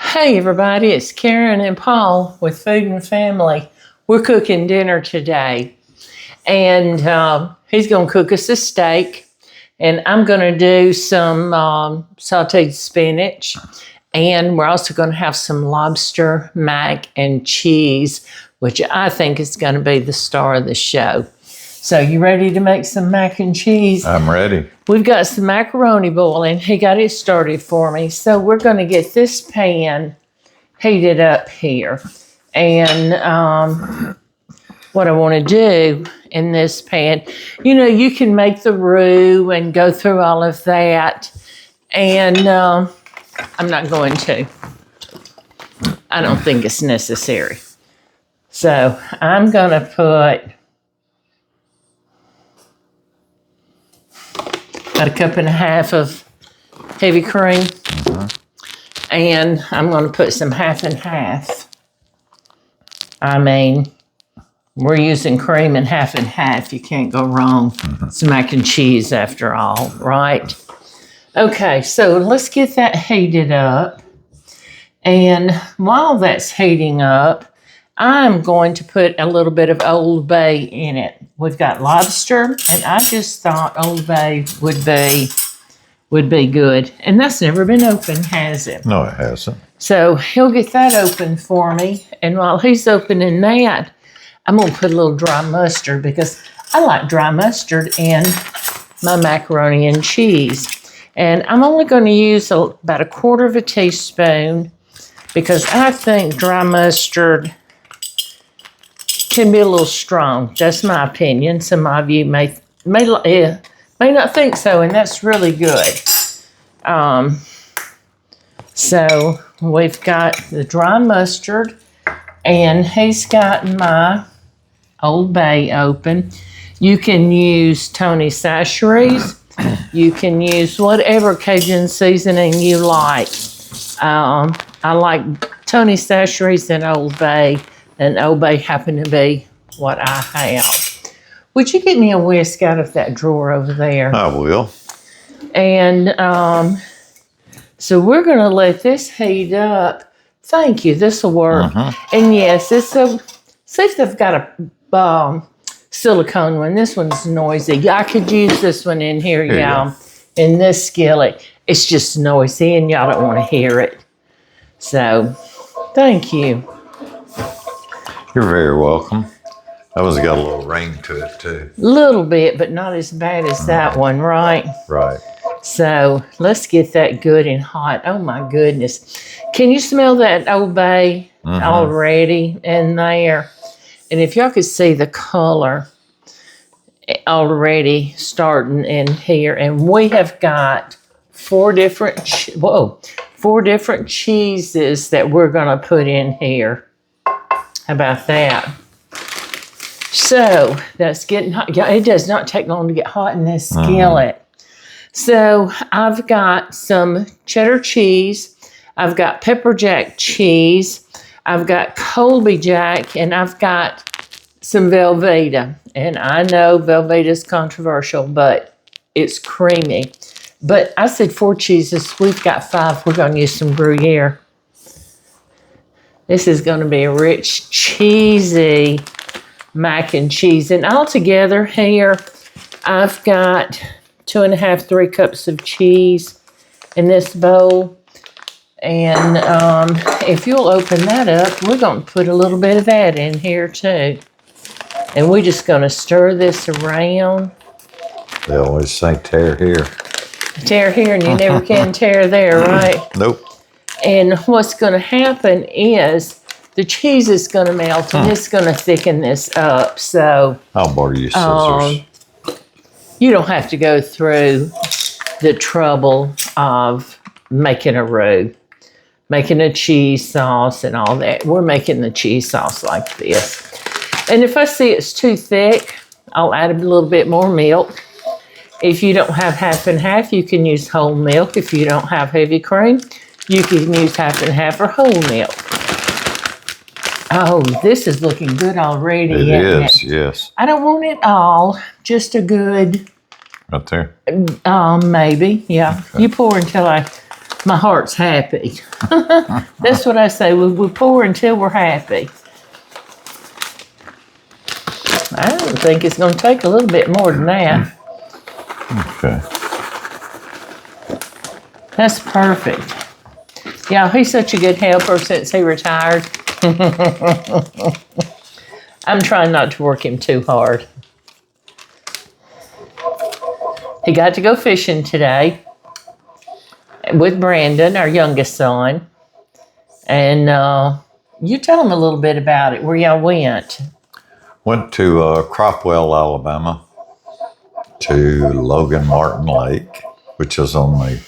Hey everybody, it's Karen and Paul with Food and Family. We're cooking dinner today, and he's going to cook us a steak, and I'm going to do some sauteed spinach, and we're also going to have some lobster mac and cheese, which I think is going to be the star of the show. So you ready to make some mac and cheese? I'm ready. We've got some macaroni boiling. He got it started for me. So we're going to get this pan heated up here. And what I want to do in this pan, you can make the roux and go through all of that. And I'm not going to. I don't think it's necessary. So I'm going to put about 1.5 cups of heavy cream. And I'm going to put some half and half. I mean, we're using cream and half. You can't go wrong. It's mac and cheese after all, right? Okay, so let's get that heated up. And while that's heating up, I'm going to put a little bit of Old Bay in it. We've got lobster, and I just thought Old Bay would be good. And that's never been opened, has it? No, it hasn't. So he'll get that open for me. And while he's opening that, I'm going to put a little dry mustard because I like dry mustard in my macaroni and cheese. And I'm only going to use about 1/4 teaspoon because I think dry mustard can be a little strong. That's my opinion. Some of you may not think so, and that's really good. So we've got the dry mustard, and he's got my Old Bay open. You can use Tony Chachere's. You can use whatever Cajun seasoning you like. I like Tony Chachere's and Old Bay. And Old Bay happened to be what I have. Would you get me a whisk out of that drawer over there? I will. And so we're going to let this heat up. Thank you. This will work. And yes, see if they've got a silicone one. This one's noisy. I could use this one in here, y'all. In this skillet. It's just noisy, and y'all don't want to hear it. So, thank you. You're very welcome. That one's got a little ring to it, too. Little bit, but not as bad as that one, right? Right. So let's get that good and hot. Oh, my goodness. Can you smell that Old Bay already in there? And if y'all could see the color already starting in here. And we have got 4 different cheeses that we're going to put in here. How about that? So that's getting hot. Yeah, it does not take long to get hot in this skillet. So I've got some cheddar cheese. I've got pepper jack cheese. I've got Colby jack, and I've got some Velveeta. And I know Velveeta is controversial, but it's creamy. But I said 4 cheeses. We've got 5. We're going to use some Gruyere. This is going to be a rich, cheesy mac and cheese. And altogether here, I've got 2.5, 3 cups of cheese in this bowl. And if you'll open that up, we're going to put a little bit of that in here too. And we're just going to stir this around. They always say tear here. Tear here, and you never can tear there, right? Nope. And what's going to happen is the cheese is going to melt, and it's going to thicken this up. So I'll borrow you scissors. You don't have to go through the trouble of making a roux, making a cheese sauce and all that. We're making the cheese sauce like this. And if I see it's too thick, I'll add a little bit more milk. If you don't have half and half, you can use whole milk. If you don't have heavy cream, you can use half and half or whole milk. Oh, this is looking good already. It is, yes. I don't want it all, just a good... Right there? Maybe, yeah. Okay. You pour until I My heart's happy. That's what I say. We pour until we're happy. I don't think it's going to take a little bit more than that. Okay. That's perfect. Yeah, he's such a good helper since he retired. I'm trying not to work him too hard. He got to go fishing today with Brandon, our youngest son. And you tell him a little bit about it, where y'all went. Went to Cropwell, Alabama, to Logan Martin Lake, which is on the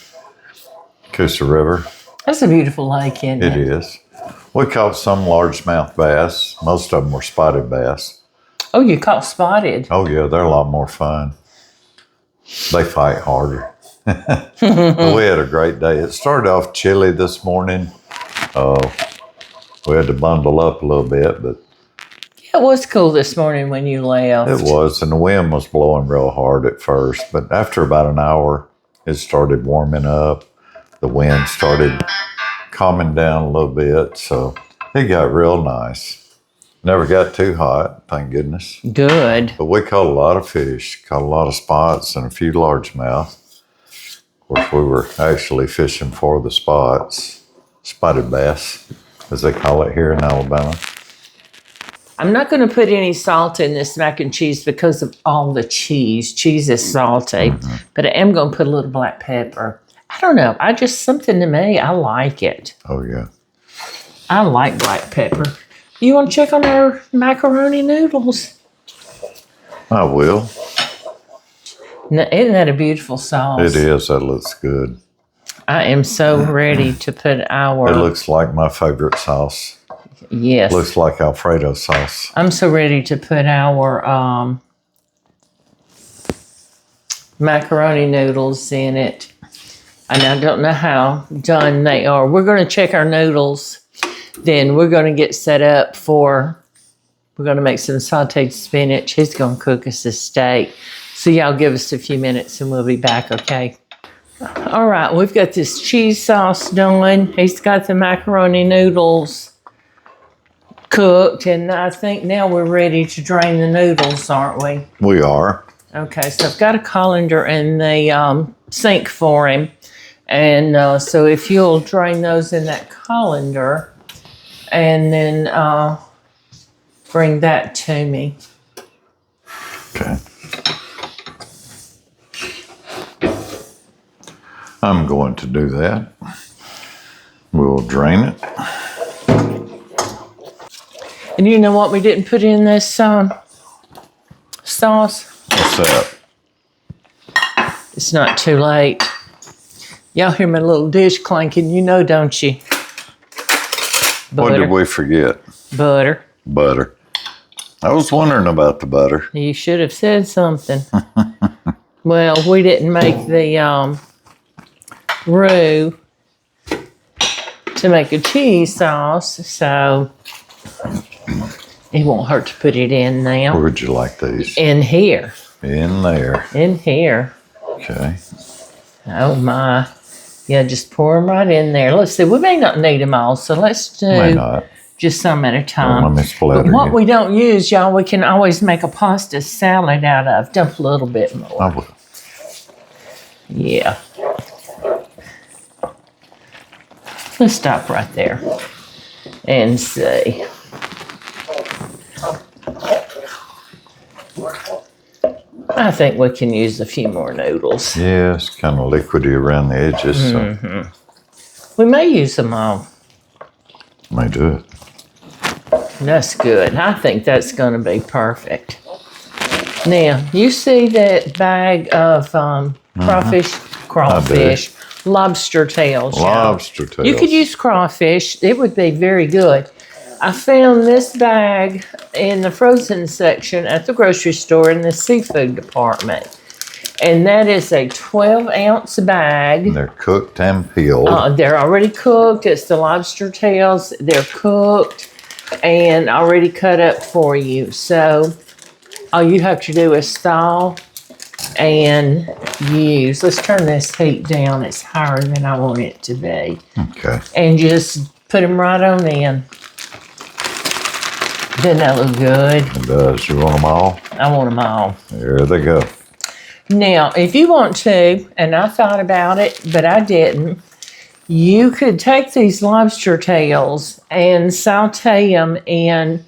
Coosa River. That's a beautiful lake, isn't it? It is. We caught some largemouth bass. Most of them were spotted bass. Oh, you caught spotted. Oh, yeah, they're a lot more fun. They fight harder. But we had a great day. It started off chilly this morning. We had to bundle up a little bit, but Yeah, it was cool this morning when you left. it was. And the wind was blowing real hard at first. But after about an hour, it started warming up. The wind started calming down a little bit. So it got real nice. Never got too hot, thank goodness. Good. But we caught a lot of fish, caught a lot of spots and a few largemouth. Of course, we were actually fishing for the spots, spotted bass, as they call it here in Alabama. I'm not going to put any salt in this mac and cheese because of all the cheese. Cheese is salty. But I am going to put a little black pepper. I don't know. Something to me, I like it. Oh, yeah. I like black pepper. You want to check on our macaroni noodles? I will. Isn't that a beautiful sauce? It is. That looks good. I am so ready to put our... It looks like my favorite sauce. Yes. Looks like Alfredo sauce. I'm so ready to put our macaroni noodles in it. And I don't know how done they are. We're going to check our noodles. Then we're going to get set up we're going to make some sauteed spinach. He's going to cook us a steak. So y'all give us a few minutes and we'll be back, okay? All right, we've got this cheese sauce done. He's got the macaroni noodles cooked. And I think now we're ready to drain the noodles, aren't we? We are. Okay, so I've got a colander in the sink for him. And so if you'll drain those in that colander and then bring that to me. Okay. I'm going to do that. We'll drain it. And you know what we didn't put in this sauce? What's that? It's not too late. Y'all hear my little dish clanking, you know, don't you? What did we forget? Butter. Butter. I was wondering about the butter. You should have said something. Well, we didn't make the roux to make a cheese sauce, so it won't hurt to put it in now. Where would you like these? In here. In there. In here. Okay. Oh my. Yeah, just pour them right in there. Let's see, we may not need them all, so let's May do not. just some at a time. Let me splatter But what you. we don't use, y'all, we can always make a pasta salad out of. Dump a little bit more. I will. Yeah. Let's stop right there and see. I think we can use a few more noodles. Yeah, it's kind of liquidy around the edges, so We may use them all. may do it. That's good. I think that's going to be perfect. Now, you see that bag of crawfish, lobster tails. y'all? Lobster tails. You could use crawfish. It would be very good. I found this bag in the frozen section at the grocery store in the seafood department. And that is a 12-ounce bag. They're cooked and peeled. They're already cooked. It's the lobster tails. They're cooked and already cut up for you. So all you have to do is thaw and use, let's turn this heat down. It's higher than I want it to be. Okay. And just put them right on in. Doesn't that look good? It does. You want them all? I want them all. There they go. Now, if you want to, and I thought about it, but I didn't, you could take these lobster tails and saute them in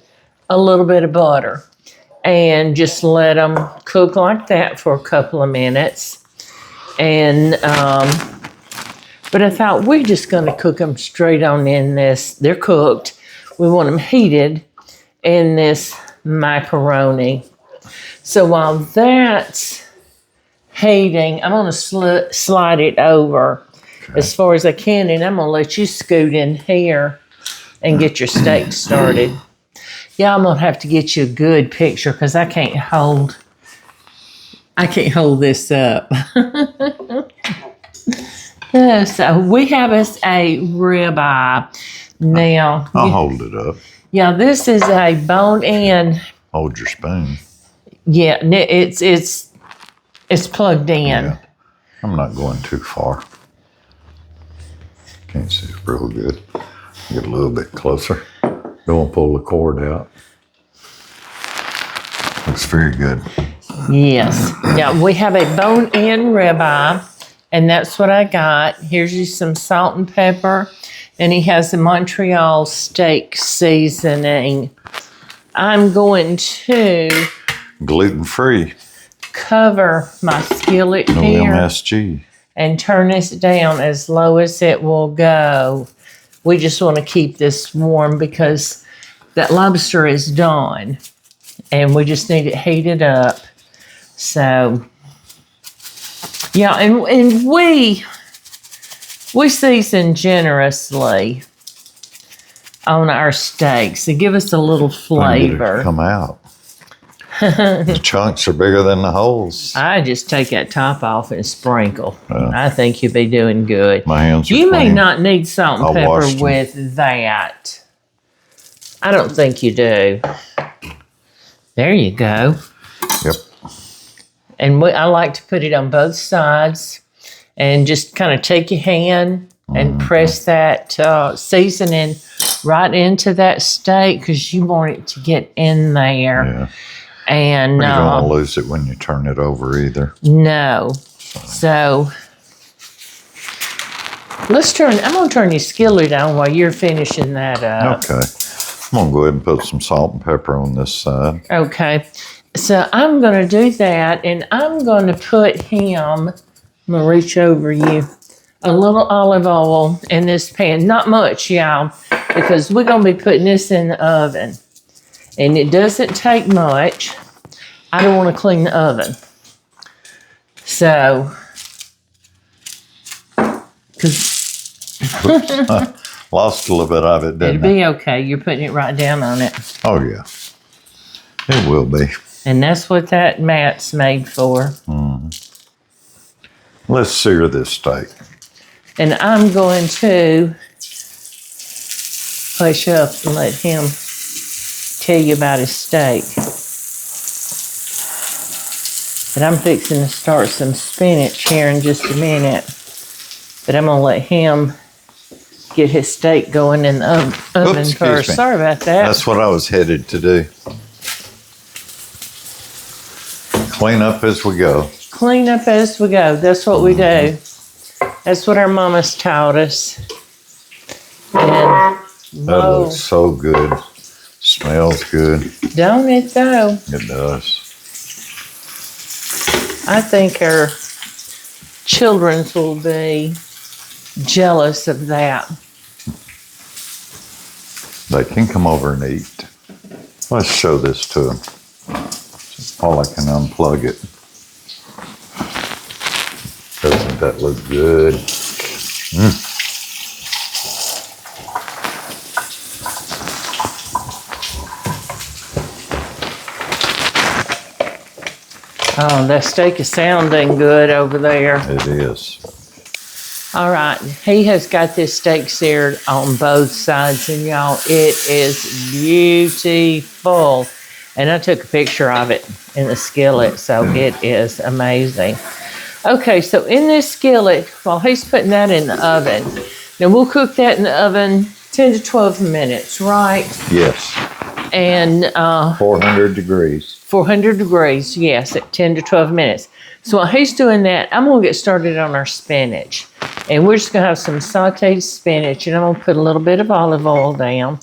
a little bit of butter and just let them cook like that for a couple of minutes. And, but I thought we're just going to cook them straight on in this. They're cooked. We want them heated in this macaroni. So while that's heating, I'm going to slide it over as far as I can, and I'm going to let you scoot in here and get your steak started. Yeah, I'm going to have to get you a good picture because I can't hold this up. So we have us a ribeye. Now, I'll hold it up. Yeah, this is a bone-in. Hold your spoon. Yeah, it's plugged in. Yeah. I'm not going too far. Can't see it real good. Get a little bit closer. Don't pull the cord out. Looks very good. Yes. Yeah, we have a bone-in ribeye, and that's what I got. Here's you some salt and pepper, and he has the Montreal steak seasoning. I'm going to Gluten-free. cover my skillet No here MSG. and turn this down as low as it will go. We just want to keep this warm because that lobster is done and we just need it heated up. So, yeah, and we season generously on our steaks to give us a little flavor. Come out. The chunks are bigger than the holes. I just take that top off and sprinkle. Yeah. I think you'll be doing good. My hands are You may clean. not need salt and I pepper washed them. with that. I don't think you do. There you go. Yep. And I like to put it on both sides and just kind of take your hand and press that seasoning right into that steak because you want it to get in there. Yeah. And You don't want to lose it when you turn it over either. no. So I'm going to turn your skillet on while you're finishing that up. Okay. I'm going to go ahead and put some salt and pepper on this side. Okay. So I'm going to do that, and I'm going to put him, I'm going to reach over you, a little olive oil in this pan. Not much, y'all, because we're going to be putting this in the oven. And it doesn't take much. I don't want to clean the oven. So, because Lost a little bit of it, didn't it'll be okay. You're putting it right down on it. Oh, yeah. It will be. And that's what that mat's made for. Let's sear this steak. And I'm going to hush up and let him tell you about his steak. But I'm fixing to start some spinach here in just a minute. But I'm going to let him get his steak going in the oven Oops, first. me. Sorry about that. That's what I was headed to do. Clean up as we go. Clean up as we go. That's what we do. That's what our mamas taught us. And That looks so good. Smells good. don't it though? It does. I think our children will be jealous of that. They can come over and eat. Let's show this to them. All I can unplug it. Doesn't that look good? Oh, that steak is sounding good over there. It is. All right, he has got this steak seared on both sides, and y'all, it is beautiful. And I took a picture of it in the skillet, so it is amazing. Okay, so in this skillet, while he's putting that in the oven, now we'll cook that in the oven 10 to 12 minutes, right? Yes. And 400 degrees. 400 degrees, yes, at 10 to 12 minutes. So while he's doing that, I'm going to get started on our spinach. And we're just going to have some sauteed spinach, and I'm going to put a little bit of olive oil down.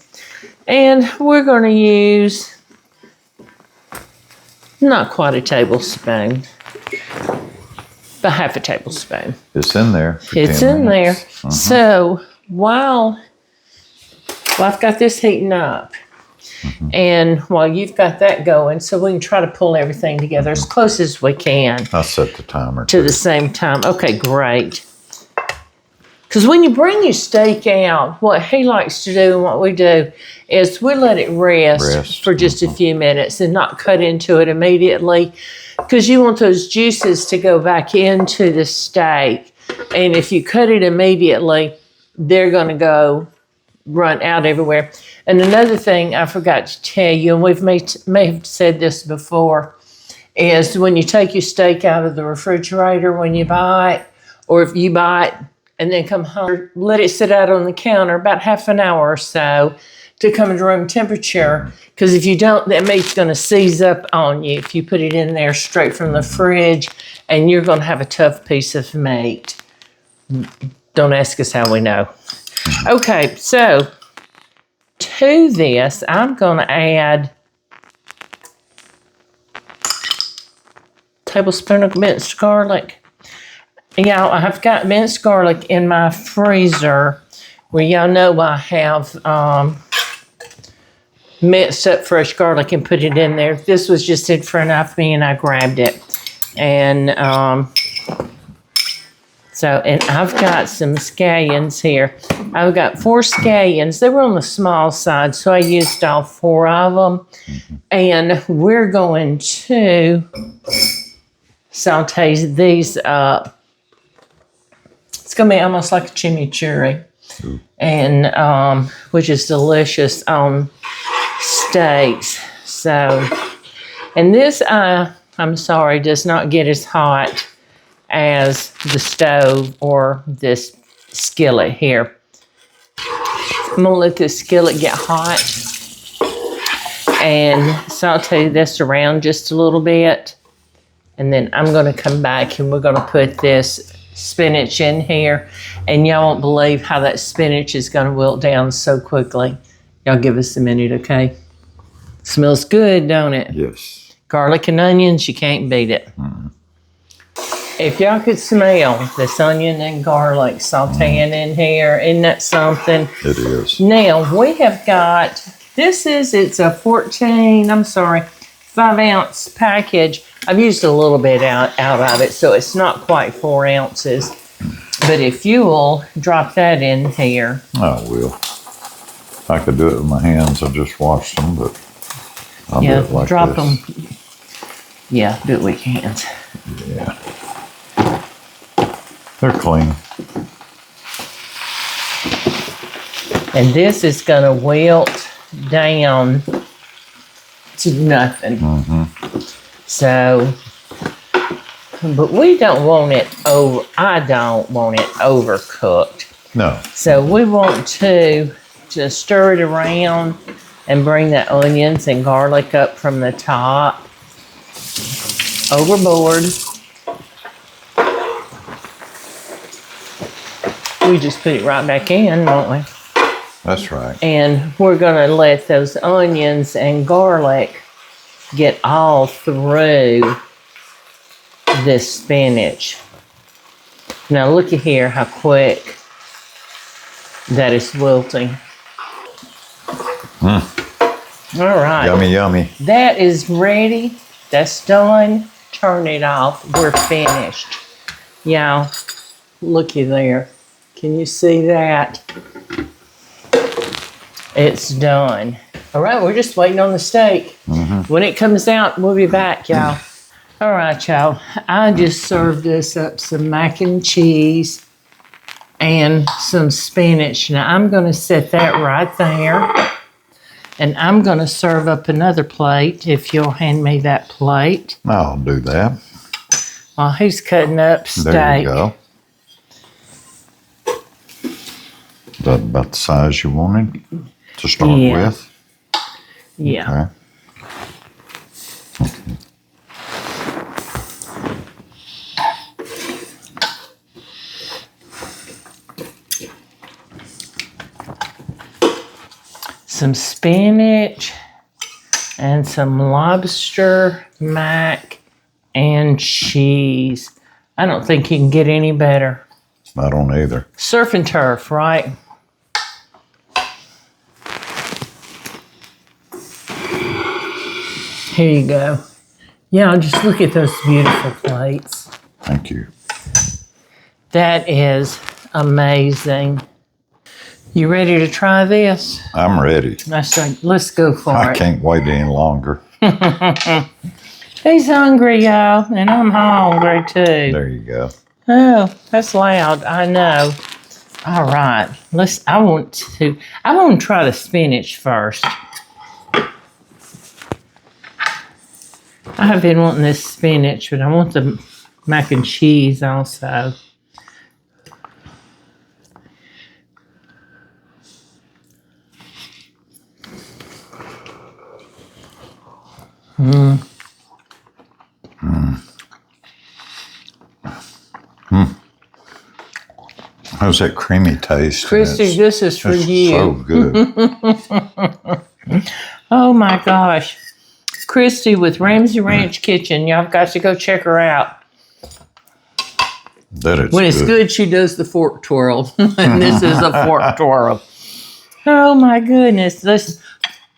And we're going to use not quite a tablespoon, but half a tablespoon. It's in there. It's in there. So while I've got this heating up, and while you've got that going, so we can try to pull everything together as close as we can. I'll set the timer to the same time. Okay, great. Because when you bring your steak out, what he likes to do and what we do is we let it rest. For just a few minutes and not cut into it immediately, because you want those juices to go back into the steak. And if you cut it immediately, they're going to run out everywhere. And another thing I forgot to tell you, and we've may have said this before, is when you take your steak out of the refrigerator when you buy it, or if you buy it and then come home, let it sit out on the counter about half an hour or so to come to room temperature. Because if you don't, that meat's going to seize up on you if you put it in there straight from the fridge, and you're going to have a tough piece of meat. Don't ask us how we know. Okay, so to this, I'm going to add a tablespoon of minced garlic. Y'all, I've got minced garlic in my freezer where y'all know I have minced up fresh garlic and put it in there. This was just in front of me and I grabbed it. And and I've got some scallions here. I've got 4 scallions. They were on the small side, so I used all 4 of them. And we're going to saute these up. It's going to be almost like a chimichurri, and which is delicious on steaks. So, and this, I'm sorry, does not get as hot as the stove or this skillet here. I'm gonna let this skillet get hot and saute this around just a little bit, and then I'm gonna come back and we're gonna put this spinach in here, and y'all won't believe how that spinach is gonna wilt down so quickly. Y'all give us a minute, okay? Smells good, don't it? Yes. Garlic and onions, you can't beat it. If y'all could smell this onion and garlic sauteing in here, isn't that something? It is. Now, we have got, it's a 5-ounce package. I've used a little bit out of it, so it's not quite 4 ounces. But if you will drop that in here. I will. I could do it with my hands. I just washed them, but I'll do it like drop this. them. Yeah, do it with your hands. Yeah. They're clean. And this is going to wilt down to nothing. So, but we don't want it I don't want it overcooked. No. So we want to just stir it around and bring the onions and garlic up from the top overboard. We just put it right back in, won't we? That's right. And we're going to let those onions and garlic get all through this spinach. Now look at here how quick that is wilting. All right. Yummy, yummy. That is ready. That's done. Turn it off. We're finished. Y'all, looky there. Can you see that? It's done. All right, we're just waiting on the steak. When it comes out, we'll be back, y'all. All right, y'all. I just served us up some mac and cheese and some spinach. Now, I'm going to set that right there. And I'm going to serve up another plate if you'll hand me that plate. I'll do that. While he's cutting up steak. There you go. Is that about the size you wanted to start with? Yeah. Okay. Some spinach and some lobster mac and cheese. I don't think you can get any better. I don't either. Surf and turf, right? Here you go. Yeah, just look at those beautiful plates. Thank you. That is amazing. You ready to try this? I'm ready. Let's go for it. I can't wait any longer. He's hungry, y'all, and I'm hungry too. There you go. Oh, that's loud. I know. All right. I want to try the spinach first. I have been wanting this spinach, but I want the mac and cheese also. How's that creamy taste? Christy, this is for you. So good. Oh my gosh. Christy with Ramsey Ranch Kitchen. Y'all got to go check her out. That is when it's good, she does the fork twirl. And this is a fork twirl. Oh my goodness. This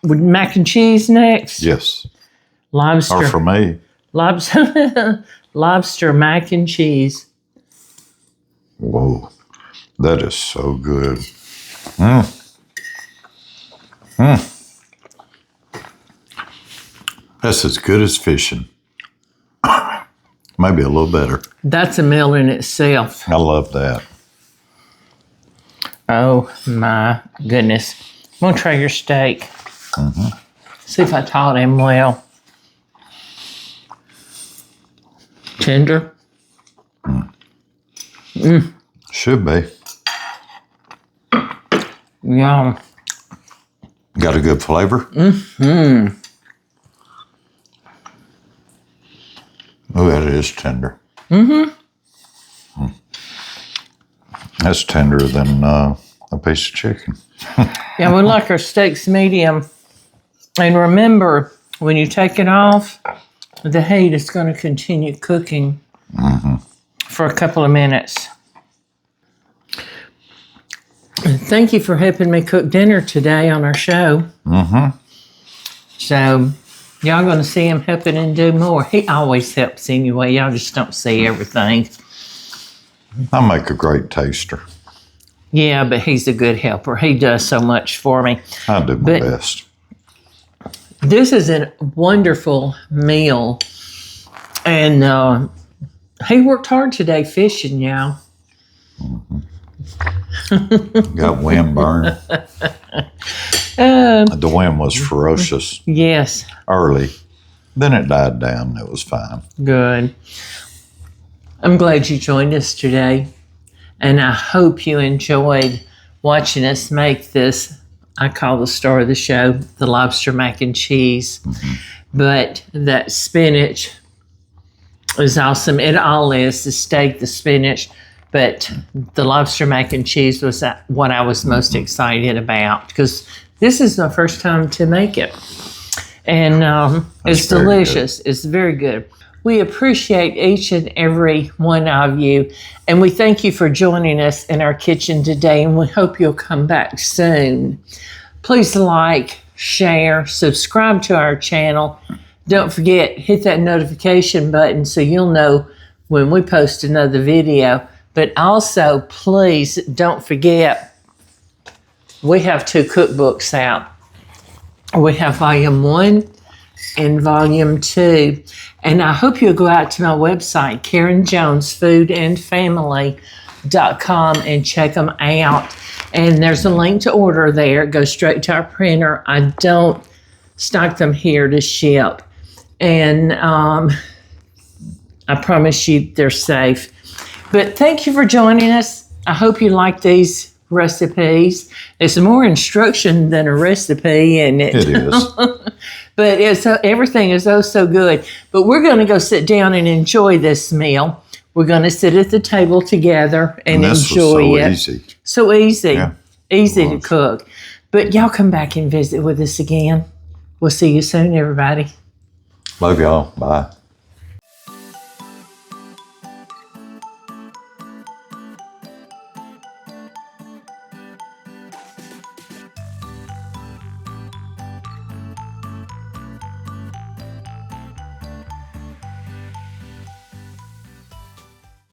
mac and cheese next. Yes. Lobster. Or for me. Lobster mac and cheese. Whoa. That is so good. That's as good as fishing. Maybe a little better. That's a meal in itself. I love that. Oh my goodness. I'm going to try your steak. See if I taught him well. Tender. Should be. Yum. Got a good flavor? Oh, that is tender. That's tenderer than a piece of chicken. Yeah, we like our steaks medium. And remember, when you take it off, the heat is going to continue cooking for a couple of minutes. And thank you for helping me cook dinner today on our show. So, y'all going to see him helping and do more. He always helps anyway. Y'all just don't see everything. I make a great taster. Yeah, but he's a good helper. He does so much for me. I do my best. This is a wonderful meal. And he worked hard today fishing, y'all. Got wind burn. The wind was ferocious. Yes. Early. Then it died down. It was fine. Good. I'm glad you joined us today. And I hope you enjoyed watching us make this, I call the star of the show, the lobster mac and cheese. But that spinach is awesome. It all is, the steak, the spinach. But the lobster mac and cheese was what I was most excited about because this is my first time to make it. And it's delicious. It's very good. We appreciate each and every one of you. And we thank you for joining us in our kitchen today. And we hope you'll come back soon. Please like, share, subscribe to our channel. Don't forget, hit that notification button so you'll know when we post another video. But also, please don't forget, we have 2 cookbooks out. We have Volume 1 and Volume 2. And I hope you'll go out to my website, KarenJonesFoodandFamily.com, and check them out. And there's a link to order there. Go straight to our printer. I don't stock them here to ship. And I promise you they're safe. But thank you for joining us. I hope you like these recipes. It's more instruction than a recipe, and It is. but everything is so good. But we're going to go sit down and enjoy this meal. We're going to sit at the table together and enjoy it. Easy. So easy. Yeah, Easy to cook. But y'all come back and visit with us again. We'll see you soon, everybody. Love y'all. Bye.